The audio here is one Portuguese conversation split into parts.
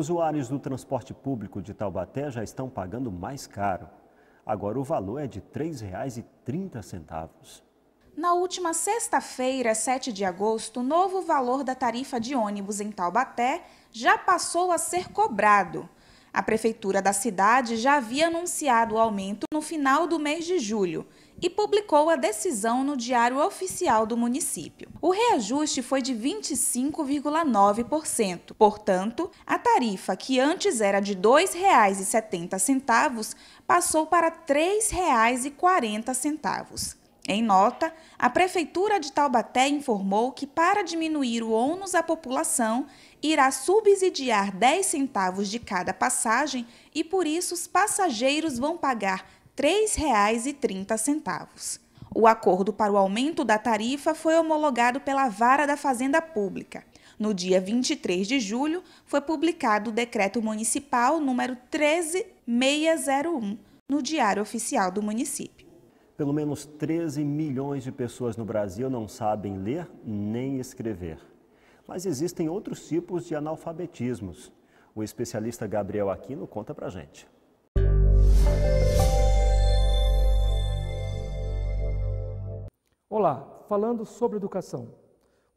Usuários do transporte público de Taubaté já estão pagando mais caro. Agora o valor é de R$ 3,30. Na última sexta-feira, 7 de agosto, o novo valor da tarifa de ônibus em Taubaté já passou a ser cobrado. A prefeitura da cidade já havia anunciado o aumento no final do mês de julho e publicou a decisão no Diário Oficial do município. O reajuste foi de 25,9%. Portanto, a tarifa, que antes era de R$ 2,70, passou para R$ 3,40. Em nota, a Prefeitura de Taubaté informou que, para diminuir o ônus à população, irá subsidiar 10 centavos de cada passagem e, por isso, os passageiros vão pagar R$ 3,30. O acordo para o aumento da tarifa foi homologado pela Vara da Fazenda Pública. No dia 23 de julho, foi publicado o Decreto Municipal número 13601 no Diário Oficial do município. Pelo menos 13 milhões de pessoas no Brasil não sabem ler nem escrever. Mas existem outros tipos de analfabetismos. O especialista Gabriel Aquino conta pra gente. Olá, falando sobre educação.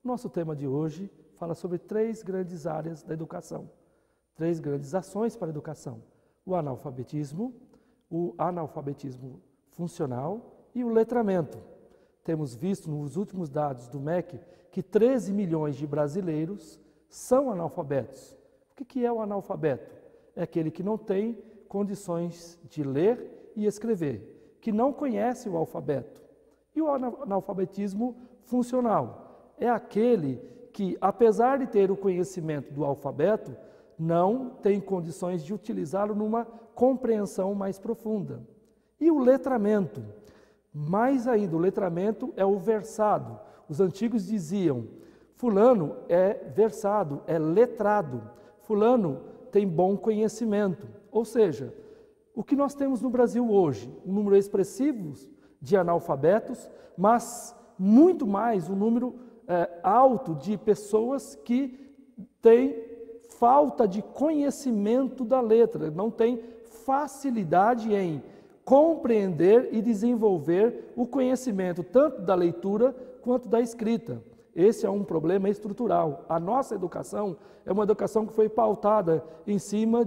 Nosso tema de hoje fala sobre 3 grandes áreas da educação, 3 grandes ações para a educação: o analfabetismo funcional e o letramento. Temos visto nos últimos dados do MEC que 13 milhões de brasileiros são analfabetos. O que é o analfabeto? É aquele que não tem condições de ler e escrever, que não conhece o alfabeto. E o analfabetismo funcional é aquele que, apesar de ter o conhecimento do alfabeto, não tem condições de utilizá-lo numa compreensão mais profunda. E o letramento? Mais ainda, o letramento é o versado. Os antigos diziam: fulano é versado, é letrado, fulano tem bom conhecimento. Ou seja, o que nós temos no Brasil hoje, um número expressivo de analfabetos, mas muito mais um número alto de pessoas que têm falta de conhecimento da letra, não têm facilidade em compreender e desenvolver o conhecimento tanto da leitura quanto da escrita. Esse é um problema estrutural. A nossa educação é uma educação que foi pautada em cima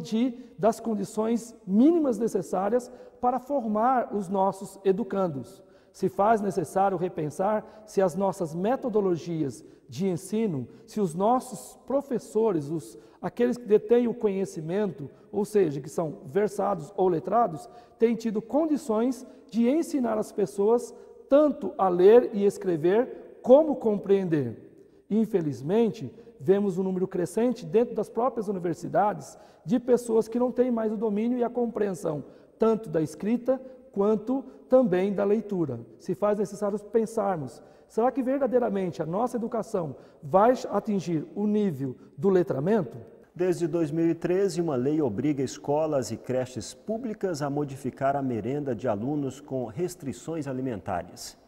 das condições mínimas necessárias para formar os nossos educandos. Se faz necessário repensar se as nossas metodologias de ensino, se os nossos professores, aqueles que detêm o conhecimento, ou seja, que são versados ou letrados, têm tido condições de ensinar as pessoas tanto a ler e escrever como compreender. Infelizmente, vemos um número crescente dentro das próprias universidades de pessoas que não têm mais o domínio e a compreensão tanto da escrita quanto também da leitura. Se faz necessário pensarmos, será que verdadeiramente a nossa educação vai atingir o nível do letramento? Desde 2013, uma lei obriga escolas e creches públicas a modificar a merenda de alunos com restrições alimentares.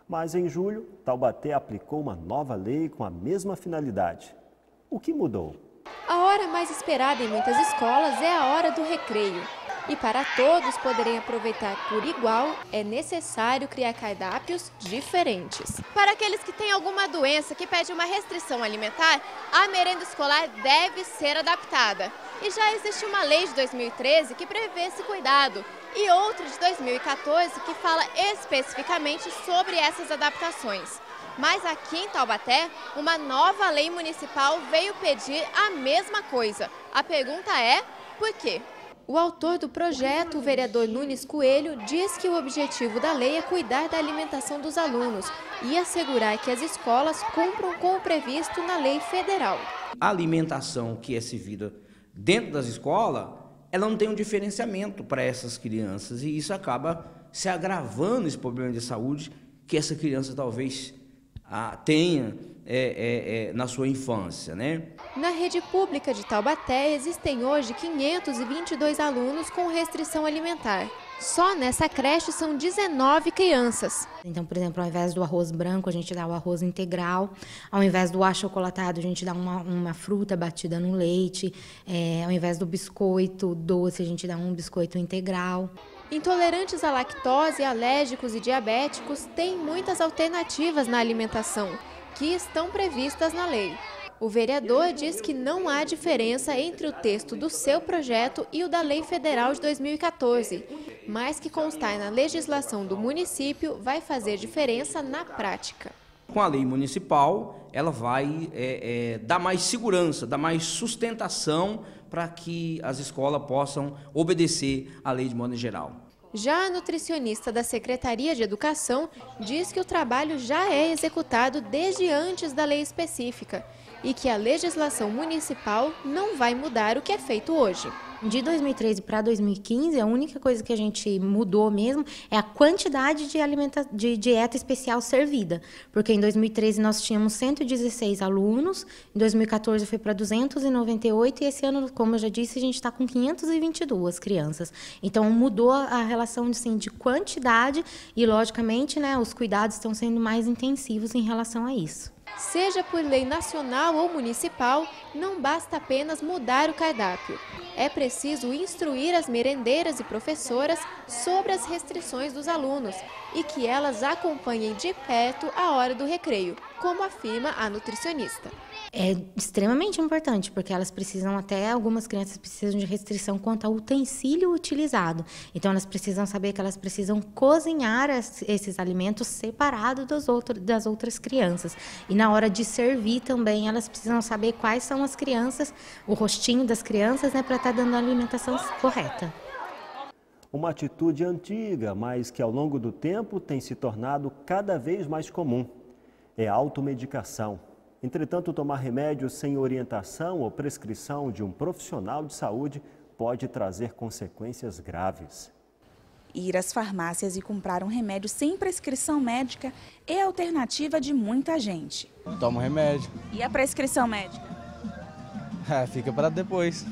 Mas em julho, Taubaté aplicou uma nova lei com a mesma finalidade. O que mudou? A hora mais esperada em muitas escolas é a hora do recreio. E para todos poderem aproveitar por igual, é necessário criar cardápios diferentes. Para aqueles que têm alguma doença que pede uma restrição alimentar, a merenda escolar deve ser adaptada. E já existe uma lei de 2013 que prevê esse cuidado e outra de 2014 que fala especificamente sobre essas adaptações. Mas aqui em Taubaté, uma nova lei municipal veio pedir a mesma coisa. A pergunta é: por quê? O autor do projeto, o vereador Nunes Coelho, diz que o objetivo da lei é cuidar da alimentação dos alunos e assegurar que as escolas cumpram com o previsto na lei federal. A alimentação que é servida dentro das escolas, ela não tem um diferenciamento para essas crianças e isso acaba se agravando esse problema de saúde que essa criança talvez tenha na sua infância, né? Na rede pública de Taubaté existem hoje 522 alunos com restrição alimentar. Só nessa creche são 19 crianças. Então, por exemplo, ao invés do arroz branco, a gente dá o arroz integral. Ao invés do achocolatado, a gente dá uma fruta batida no leite. Ao invés do biscoito doce, a gente dá um biscoito integral. Intolerantes à lactose, alérgicos e diabéticos têm muitas alternativas na alimentação, que estão previstas na lei. O vereador diz que não há diferença entre o texto do seu projeto e o da Lei Federal de 2014, mas que constar na legislação do município vai fazer diferença na prática. Com a lei municipal, ela vai dar mais segurança, dar mais sustentação para que as escolas possam obedecer à lei de modo geral. Já a nutricionista da Secretaria de Educação diz que o trabalho já é executado desde antes da lei específica e que a legislação municipal não vai mudar o que é feito hoje. De 2013 para 2015, a única coisa que a gente mudou mesmo é a quantidade de dieta especial servida. Porque em 2013 nós tínhamos 116 alunos, em 2014 foi para 298 e esse ano, como eu já disse, a gente está com 522 crianças. Então mudou a relação assim, de quantidade e, logicamente, né, os cuidados estão sendo mais intensivos em relação a isso. Seja por lei nacional ou municipal, não basta apenas mudar o cardápio. É preciso instruir as merendeiras e professoras sobre as restrições dos alunos e que elas acompanhem de perto a hora do recreio, como afirma a nutricionista. É extremamente importante, porque elas precisam, até algumas crianças precisam de restrição quanto ao utensílio utilizado. Então, elas precisam saber que elas precisam cozinhar esses alimentos separados das outras crianças. E na hora de servir também, elas precisam saber quais são as crianças, o rostinho das crianças, né, para estar dando a alimentação correta. Uma atitude antiga, mas que ao longo do tempo tem se tornado cada vez mais comum. É a automedicação. Entretanto, tomar remédios sem orientação ou prescrição de um profissional de saúde pode trazer consequências graves. Ir às farmácias e comprar um remédio sem prescrição médica é a alternativa de muita gente. Tomo remédio. E a prescrição médica? Fica para depois.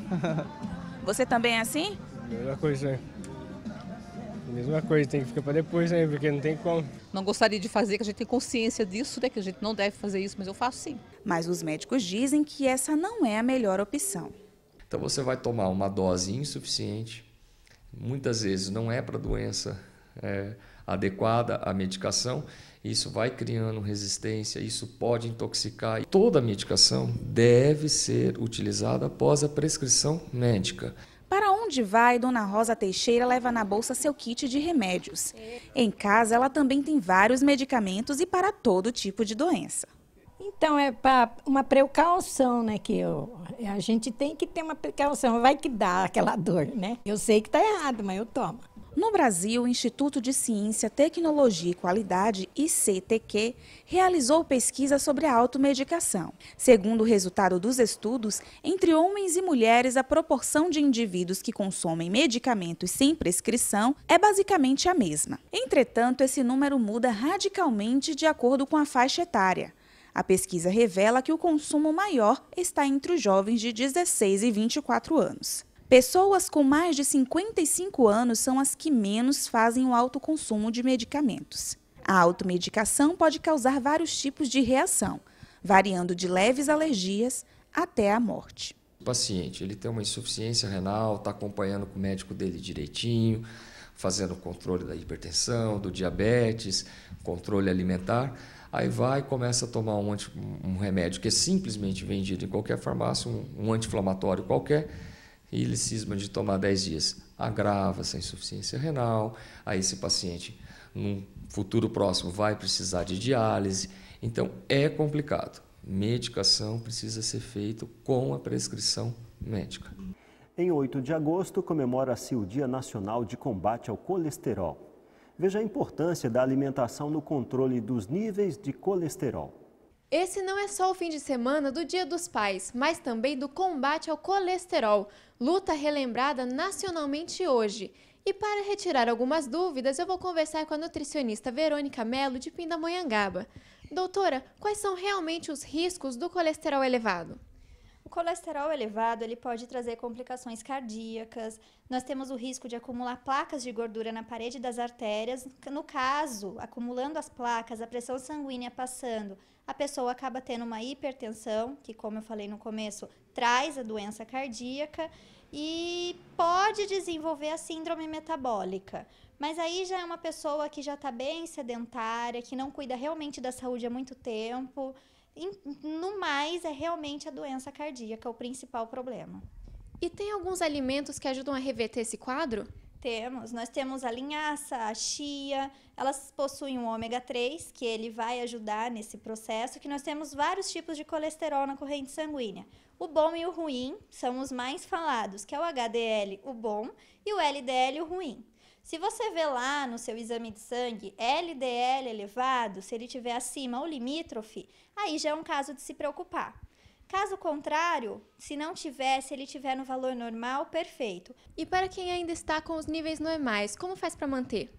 Você também é assim? Mesma coisa, né? Mesma coisa, tem que ficar para depois, né? Porque não tem como. Não gostaria de fazer, que a gente tem consciência disso, né? Que a gente não deve fazer isso, mas eu faço sim. Mas os médicos dizem que essa não é a melhor opção. Então você vai tomar uma dose insuficiente, muitas vezes não é para a doença adequada à medicação, isso vai criando resistência, isso pode intoxicar. Toda medicação deve ser utilizada após a prescrição médica. Para onde vai, Dona Rosa Teixeira leva na bolsa seu kit de remédios. Em casa, ela também tem vários medicamentos e para todo tipo de doença. Então, é para uma precaução, né? Que a gente tem que ter uma precaução. Vai que dá aquela dor, né? Eu sei que está errado, mas eu tomo. No Brasil, o Instituto de Ciência, Tecnologia e Qualidade, ICTQ, realizou pesquisa sobre a automedicação. Segundo o resultado dos estudos, entre homens e mulheres, a proporção de indivíduos que consomem medicamentos sem prescrição é basicamente a mesma. Entretanto, esse número muda radicalmente de acordo com a faixa etária. A pesquisa revela que o consumo maior está entre os jovens de 16 e 24 anos. Pessoas com mais de 55 anos são as que menos fazem o autoconsumo de medicamentos. A automedicação pode causar vários tipos de reação, variando de leves alergias até a morte. O paciente ele tem uma insuficiência renal, está acompanhando com o médico dele direitinho, fazendo o controle da hipertensão, do diabetes, controle alimentar. Aí vai e começa a tomar um remédio que é simplesmente vendido em qualquer farmácia, um anti-inflamatório qualquer, e ele cisma de tomar 10 dias. Agrava essa insuficiência renal, aí esse paciente, num futuro próximo, vai precisar de diálise. Então, é complicado. Medicação precisa ser feita com a prescrição médica. Em 8 de agosto, comemora-se o Dia Nacional de Combate ao Colesterol. Veja a importância da alimentação no controle dos níveis de colesterol. Esse não é só o fim de semana do Dia dos Pais, mas também do combate ao colesterol, luta relembrada nacionalmente hoje. E para retirar algumas dúvidas, eu vou conversar com a nutricionista Verônica Mello, de Pindamonhangaba. Doutora, quais são realmente os riscos do colesterol elevado? O colesterol elevado, ele pode trazer complicações cardíacas, nós temos o risco de acumular placas de gordura na parede das artérias. No caso, acumulando as placas, a pressão sanguínea passando, a pessoa acaba tendo uma hipertensão, que, como eu falei no começo, traz a doença cardíaca e pode desenvolver a síndrome metabólica. Mas aí já é uma pessoa que já está bem sedentária, que não cuida realmente da saúde há muito tempo. No mais, é realmente a doença cardíaca o principal problema. E tem alguns alimentos que ajudam a reverter esse quadro? Nós temos a linhaça, a chia, elas possuem um ômega 3, que ele vai ajudar nesse processo, que nós temos vários tipos de colesterol na corrente sanguínea. O bom e o ruim são os mais falados, que é o HDL, o bom, e o LDL, o ruim. Se você vê lá no seu exame de sangue LDL elevado, se ele estiver acima ou limítrofe, aí já é um caso de se preocupar. Caso contrário, se não tiver, se ele estiver no valor normal, perfeito. E para quem ainda está com os níveis normais, como faz para manter?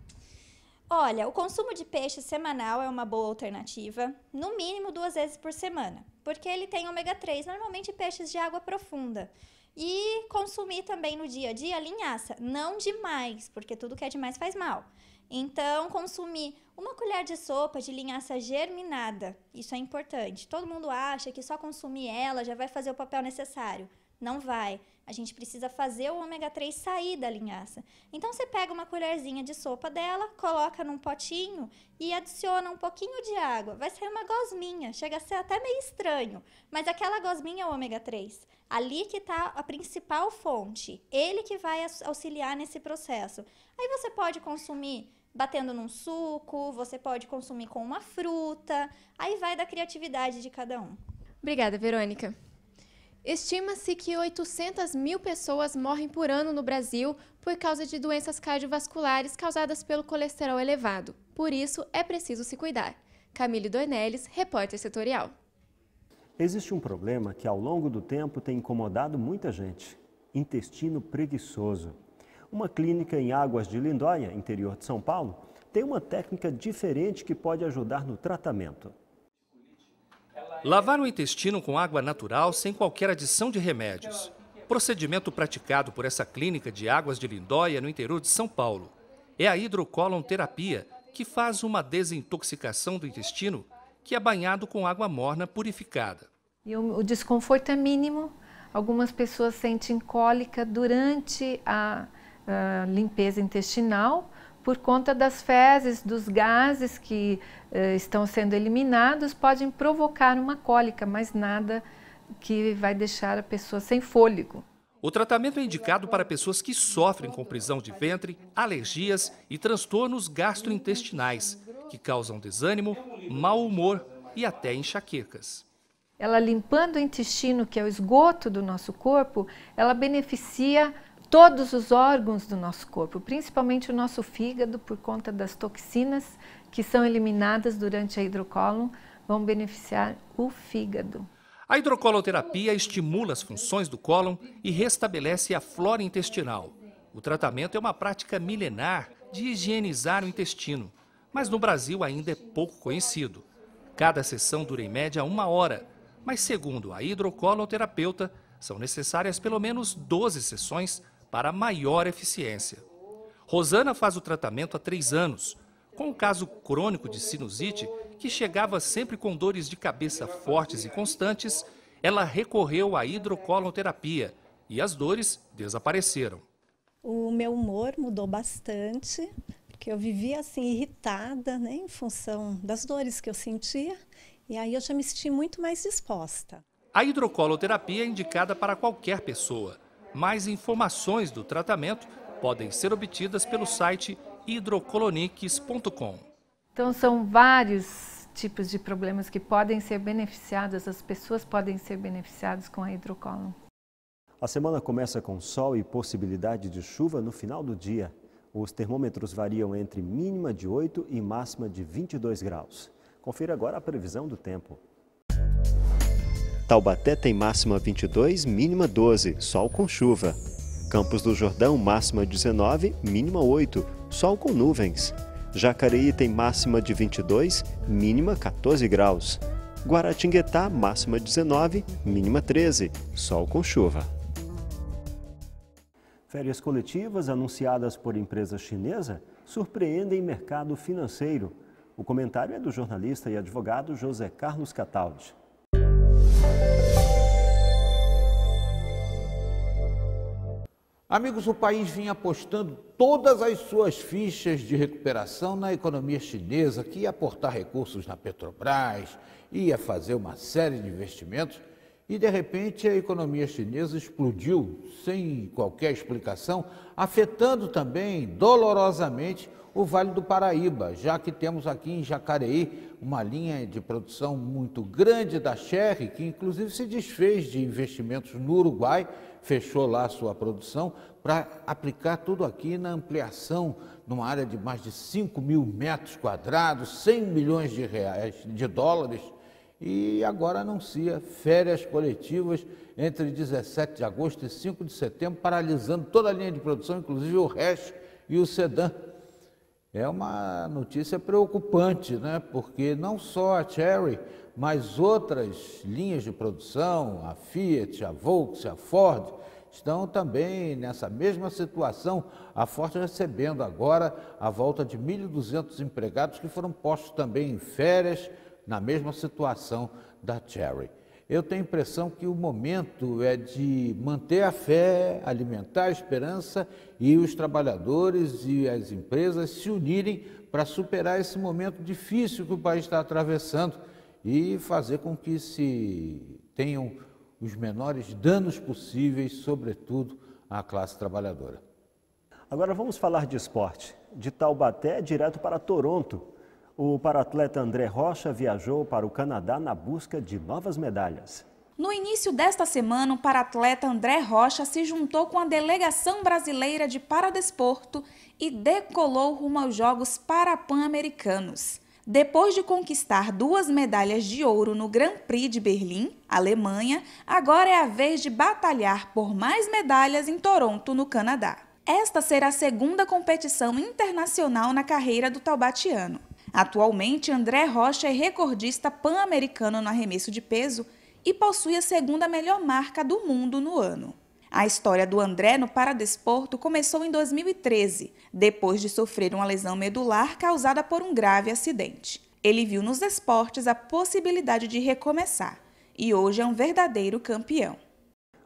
Olha, o consumo de peixe semanal é uma boa alternativa, no mínimo 2 vezes por semana, porque ele tem ômega 3, normalmente peixes de água profunda. E consumir também no dia a dia linhaça, não demais, porque tudo que é demais faz mal. Então, consumir 1 colher de sopa de linhaça germinada, isso é importante. Todo mundo acha que só consumir ela já vai fazer o papel necessário. Não vai. A gente precisa fazer o ômega 3 sair da linhaça. Então, você pega 1 colherzinha de sopa dela, coloca num potinho e adiciona um pouquinho de água. Vai sair uma gosminha, chega a ser até meio estranho, mas aquela gosminha é o ômega 3. Ali que está a principal fonte, ele que vai auxiliar nesse processo. Aí você pode consumir batendo num suco, você pode consumir com uma fruta, aí vai da criatividade de cada um. Obrigada, Verônica. Estima-se que 800 mil pessoas morrem por ano no Brasil por causa de doenças cardiovasculares causadas pelo colesterol elevado. Por isso, é preciso se cuidar. Camille Dornelles, repórter setorial. Existe um problema que ao longo do tempo tem incomodado muita gente: intestino preguiçoso. Uma clínica em Águas de Lindóia, interior de São Paulo, tem uma técnica diferente que pode ajudar no tratamento. Lavar o intestino com água natural sem qualquer adição de remédios. Procedimento praticado por essa clínica de Águas de Lindóia, no interior de São Paulo. É a hidrocolonterapia, que faz uma desintoxicação do intestino, que é banhado com água morna purificada. E o desconforto é mínimo. Algumas pessoas sentem cólica durante a limpeza intestinal, por conta das fezes, dos gases que estão sendo eliminados, podem provocar uma cólica, mas nada que vai deixar a pessoa sem fôlego. O tratamento é indicado para pessoas que sofrem com prisão de ventre, alergias e transtornos gastrointestinais, que causam desânimo, mau humor e até enxaquecas. Ela limpando o intestino, que é o esgoto do nosso corpo, ela beneficia todos os órgãos do nosso corpo, principalmente o nosso fígado, por conta das toxinas que são eliminadas durante a hidrocolon, vão beneficiar o fígado. A hidrocoloterapia estimula as funções do cólon e restabelece a flora intestinal. O tratamento é uma prática milenar de higienizar o intestino, mas no Brasil ainda é pouco conhecido. Cada sessão dura em média 1 hora, mas segundo a hidrocoloterapeuta, são necessárias pelo menos 12 sessões para maior eficiência. Rosana faz o tratamento há 3 anos, com um caso crônico de sinusite que chegava sempre com dores de cabeça fortes e constantes. Ela recorreu à hidrocoloterapia e as dores desapareceram. O meu humor mudou bastante, porque eu vivia assim irritada, né, em função das dores que eu sentia, e aí eu já me senti muito mais disposta. A hidrocoloterapia é indicada para qualquer pessoa. Mais informações do tratamento podem ser obtidas pelo site hidrocolonics.com. Então são vários tipos de problemas que podem ser beneficiados, as pessoas podem ser beneficiadas com a hidrocolon. A semana começa com sol e possibilidade de chuva no final do dia. Os termômetros variam entre mínima de 8 e máxima de 22 graus. Confira agora a previsão do tempo. Taubaté tem máxima 22, mínima 12, sol com chuva. Campos do Jordão, máxima 19, mínima 8, sol com nuvens. Jacareí tem máxima de 22, mínima 14 graus. Guaratinguetá, máxima 19, mínima 13, sol com chuva. Férias coletivas anunciadas por empresa chinesa surpreendem mercado financeiro. O comentário é do jornalista e advogado José Carlos Cataldi. Amigos, o país vinha apostando todas as suas fichas de recuperação na economia chinesa, que ia aportar recursos na Petrobras, ia fazer uma série de investimentos, e de repente a economia chinesa explodiu sem qualquer explicação, afetando também dolorosamente o Vale do Paraíba, já que temos aqui em Jacareí uma linha de produção muito grande da Cherry, que inclusive se desfez de investimentos no Uruguai, fechou lá a sua produção para aplicar tudo aqui na ampliação, numa área de mais de 5 mil metros quadrados, 100 milhões de dólares, e agora anuncia férias coletivas entre 17 de agosto e 5 de setembro, paralisando toda a linha de produção, inclusive o Hash e o Sedan. É uma notícia preocupante, né? Porque não só a Chery, mas outras linhas de produção, a Fiat, a Volkswagen, a Ford, estão também nessa mesma situação. A Ford recebendo agora a volta de 1.200 empregados que foram postos também em férias, na mesma situação da Chery. Eu tenho a impressão que o momento é de manter a fé, alimentar a esperança e os trabalhadores e as empresas se unirem para superar esse momento difícil que o país está atravessando e fazer com que se tenham os menores danos possíveis, sobretudo à classe trabalhadora. Agora vamos falar de esporte. De Taubaté, direto para Toronto. O paratleta André Rocha viajou para o Canadá na busca de novas medalhas. No início desta semana, o paratleta André Rocha se juntou com a delegação brasileira de paradesporto e decolou rumo aos Jogos Parapan-Americanos. Depois de conquistar 2 medalhas de ouro no Grand Prix de Berlim, Alemanha, agora é a vez de batalhar por mais medalhas em Toronto, no Canadá. Esta será a segunda competição internacional na carreira do taubatiano. Atualmente, André Rocha é recordista pan-americano no arremesso de peso e possui a segunda melhor marca do mundo no ano. A história do André no paradesporto começou em 2013, depois de sofrer uma lesão medular causada por um grave acidente. Ele viu nos esportes a possibilidade de recomeçar e hoje é um verdadeiro campeão.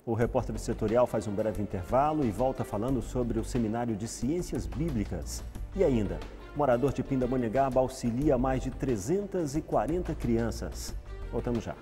O repórter setorial faz um breve intervalo e volta falando sobre o Seminário de Ciências Bíblicas. E ainda, o morador de Pindamonhangaba auxilia mais de 340 crianças. Voltamos já.